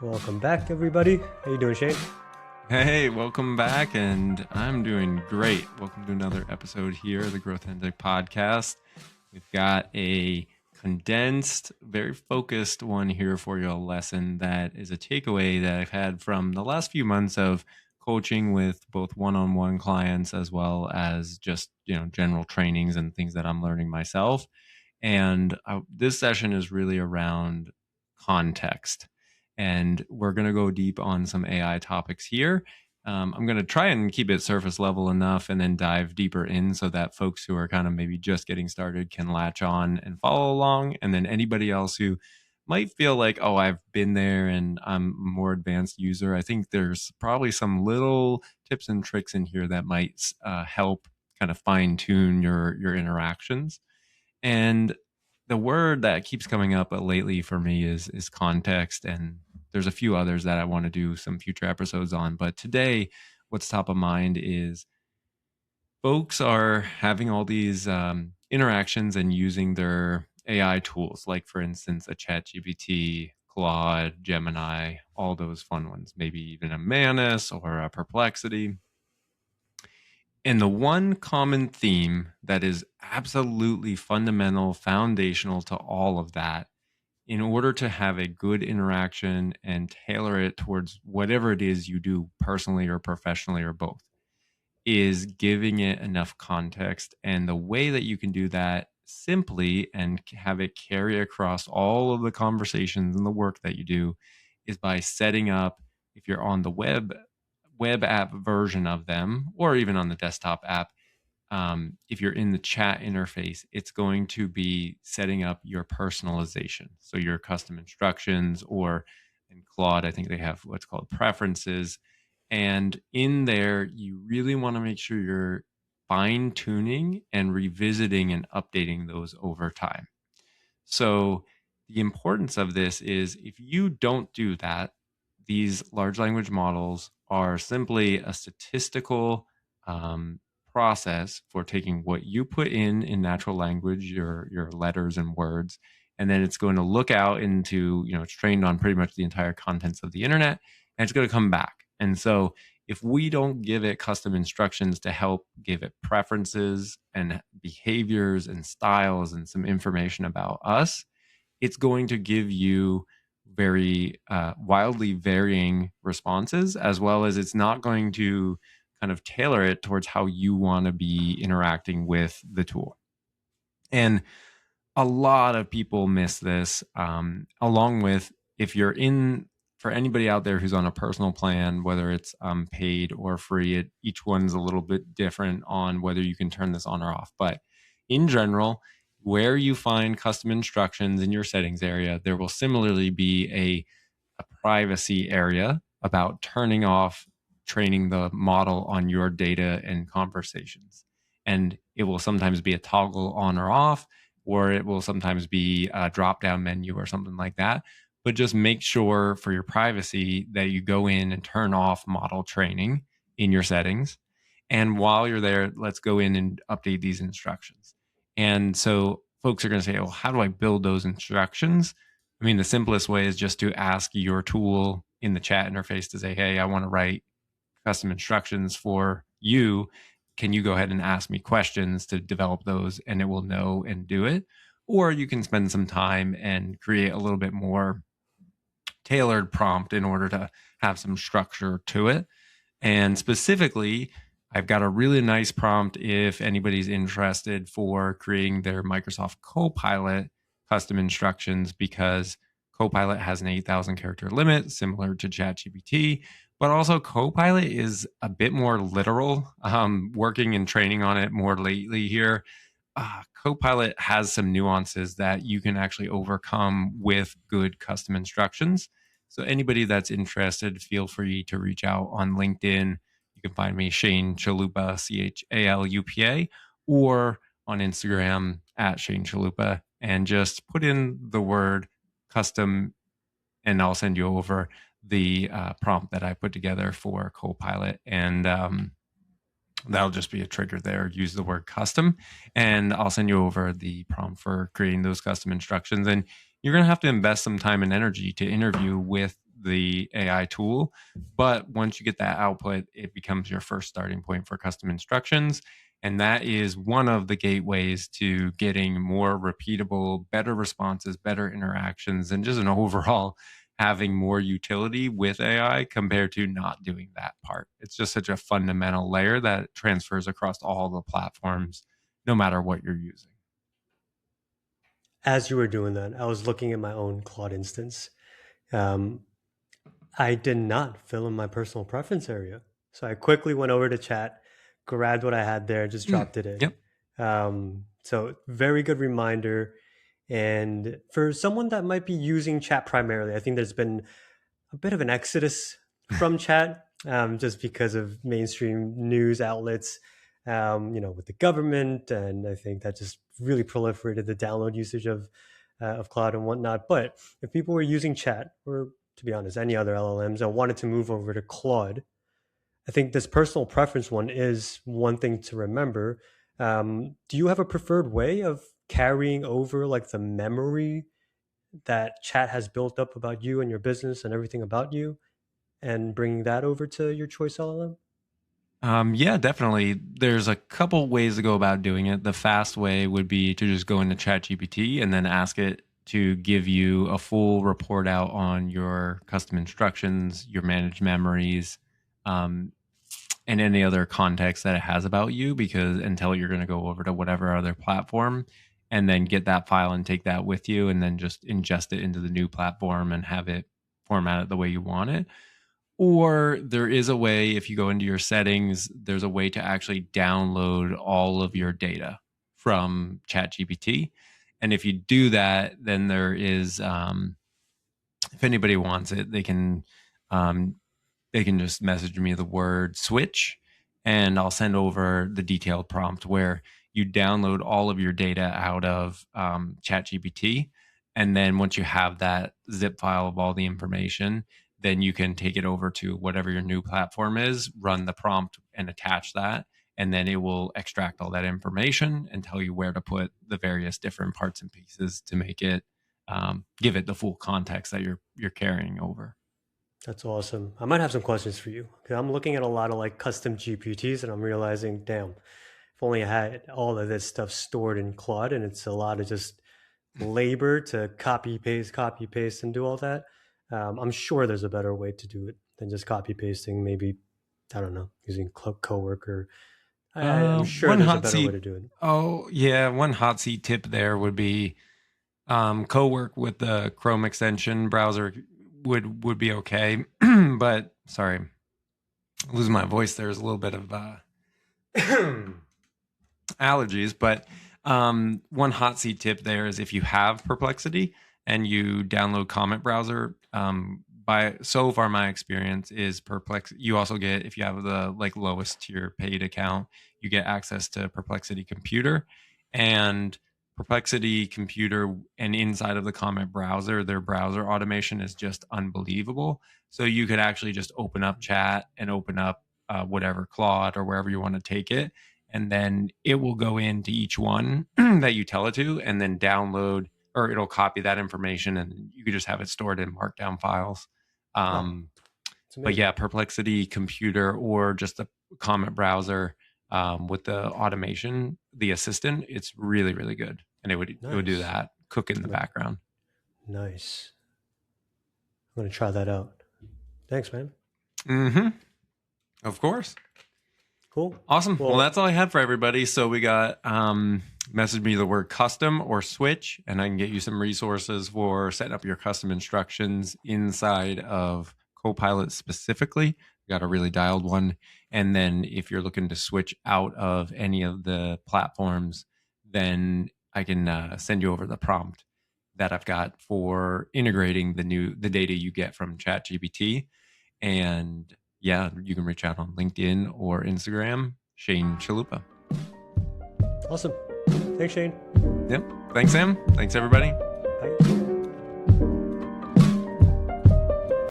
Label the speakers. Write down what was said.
Speaker 1: Welcome back, everybody. How you doing, Shane?
Speaker 2: Hey, welcome back, and I'm doing great. Welcome to another episode here of the Growth Ethic Podcast. We've got a condensed, very focused one here for you, a lesson that is a takeaway that I've had from the last few months of coaching with both one-on-one clients as well as just, general trainings and things that I'm learning myself. And this session is really around context. And we're going to go deep on some AI topics here. I'm going to try and keep it surface level enough and then dive deeper in so that folks who are kind of maybe just getting started can latch on and follow along. And then anybody else who might feel like, oh, I've been there and I'm a more advanced user, I think there's probably some little tips and tricks in here that might help kind of fine tune your interactions. And the word that keeps coming up lately for me is context, and there's a few others that I want to do some future episodes on. But today, what's top of mind is folks are having all these interactions and using their AI tools, like for instance, a ChatGPT, Claude, Gemini, all those fun ones, maybe even a Manus or a Perplexity. And the one common theme that is absolutely fundamental, foundational to all of that, in order to have a good interaction and tailor it towards whatever it is you do personally or professionally or both, is giving it enough context. And the way that you can do that simply and have it carry across all of the conversations and the work that you do is by setting up, if you're on the web app version of them, or even on the desktop app, if you're in the chat interface, it's going to be setting up your personalization. So your custom instructions, or in Claude, I think they have what's called preferences. And in there, you really want to make sure you're fine tuning and revisiting and updating those over time. So the importance of this is if you don't do that, these large language models are simply a statistical process for taking what you put in natural language, your letters and words, and then it's going to look out into, it's trained on pretty much the entire contents of the internet, and it's going to come back. And so if we don't give it custom instructions to help give it preferences and behaviors and styles and some information about us, it's going to give you very wildly varying responses, as well as it's not going to kind of tailor it towards how you want to be interacting with the tool. And a lot of people miss this, along with, if you're in, for anybody out there who's on a personal plan, whether it's paid or free, each one's a little bit different on whether you can turn this on or off. But in general, where you find custom instructions in your settings area, there will similarly be a privacy area about turning off training the model on your data and conversations. And it will sometimes be a toggle on or off, or it will sometimes be a drop down menu or something like that. But just make sure for your privacy that you go in and turn off model training in your settings. And while you're there, let's go in and update these instructions. And so folks are going to say, oh, how do I build those instructions? I mean, the simplest way is just to ask your tool in the chat interface to say, hey, I want to write custom instructions for you. Can you go ahead and ask me questions to develop those, and it will know and do it? Or you can spend some time and create a little bit more tailored prompt in order to have some structure to it. And specifically, I've got a really nice prompt if anybody's interested for creating their Microsoft Copilot custom instructions, because Copilot has an 8,000 character limit, similar to ChatGPT, but also Copilot is a bit more literal. Working and training on it more lately here, Copilot has some nuances that you can actually overcome with good custom instructions. So anybody that's interested, feel free to reach out on LinkedIn. You can find me, Shane Chalupa, Chalupa, or on Instagram at Shane Chalupa, and just put in the word custom, and I'll send you over the prompt that I put together for Copilot. And that'll just be a trigger there. Use the word custom, and I'll send you over the prompt for creating those custom instructions. And you're going to have to invest some time and energy to interview with the AI tool. But once you get that output, it becomes your first starting point for custom instructions. And that is one of the gateways to getting more repeatable, better responses, better interactions, and just an overall having more utility with AI compared to not doing that part. It's just such a fundamental layer that transfers across all the platforms, no matter what you're using.
Speaker 1: As you were doing that, I was looking at my own Claude instance. Um, I did not fill in my personal preference area. So I quickly went over to chat, grabbed what I had there, just dropped it in.
Speaker 2: Yep.
Speaker 1: So very good reminder. And for someone that might be using chat primarily, I think there's been a bit of an exodus from chat, just because of mainstream news outlets, with the government, and I think that just really proliferated the download usage of Cloud and whatnot. But if people were using chat, or to be honest, any other LLMs, and wanted to move over to Claude, I think this personal preference one is one thing to remember. Do you have a preferred way of carrying over like the memory that chat has built up about you and your business and everything about you, and bringing that over to your choice LLM?
Speaker 2: Yeah, definitely. There's a couple ways to go about doing it. The fast way would be to just go into ChatGPT and then ask it to give you a full report out on your custom instructions, your managed memories, um, and any other context that it has about you, because until you're going to go over to whatever other platform and then get that file and take that with you and then just ingest it into the new platform and have it formatted the way you want it. Or there is a way, if you go into your settings, there's a way to actually download all of your data from ChatGPT. And if you do that, then there is, if anybody wants it, um, they can just message me the word switch, and I'll send over the detailed prompt where you download all of your data out of ChatGPT. And then once you have that zip file of all the information, then you can take it over to whatever your new platform is, run the prompt and attach that. And then it will extract all that information and tell you where to put the various different parts and pieces to make it give it the full context that you're carrying over.
Speaker 1: That's awesome. I might have some questions for you, because I'm looking at a lot of like custom GPTs, and I'm realizing, damn, if only I had all of this stuff stored in Claude, and it's a lot of just labor to copy paste, and do all that. I'm sure there's a better way to do it than just copy pasting. Maybe, I don't know, using Coworker. I'm sure
Speaker 2: One
Speaker 1: there's a
Speaker 2: hot
Speaker 1: better way
Speaker 2: seat.
Speaker 1: to do it.
Speaker 2: Oh yeah, one hot seat tip there would be co-work with the Chrome extension browser would be okay. But sorry, losing my voice. There's a little bit of allergies. But one hot seat tip there is if you have Perplexity and you download Comet Browser. By so far, my experience is Perplex. You also get, if you have the like lowest tier paid account, you get access to Perplexity Computer and Perplexity Computer, and inside of the Comet browser, their browser automation is just unbelievable. So you could actually just open up chat and open up whatever Claude or wherever you want to take it, and then it will go into each one that you tell it to, and then download, or it'll copy that information, and you could just have it stored in markdown files.
Speaker 1: Wow, it's
Speaker 2: But
Speaker 1: amazing.
Speaker 2: yeah, Perplexity Computer or just a Comet browser with the automation, the assistant, it's really, really good. And it would do
Speaker 1: Nice.
Speaker 2: that, cook in the background.
Speaker 1: Nice. I'm going to try that out. Thanks, man.
Speaker 2: Mm-hmm. Of course.
Speaker 1: Cool.
Speaker 2: Awesome. Well,
Speaker 1: Well,
Speaker 2: that's all I had for everybody. So we got message me the word custom or switch, and I can get you some resources for setting up your custom instructions inside of Copilot specifically. We got a really dialed one. And then if you're looking to switch out of any of the platforms, then I can send you over the prompt that I've got for integrating the data you get from ChatGPT. And yeah, you can reach out on LinkedIn or Instagram, Shane Chalupa.
Speaker 1: awesome. Thanks, Shane.
Speaker 2: Yep. Thanks, Sam. Thanks, everybody.
Speaker 1: Bye.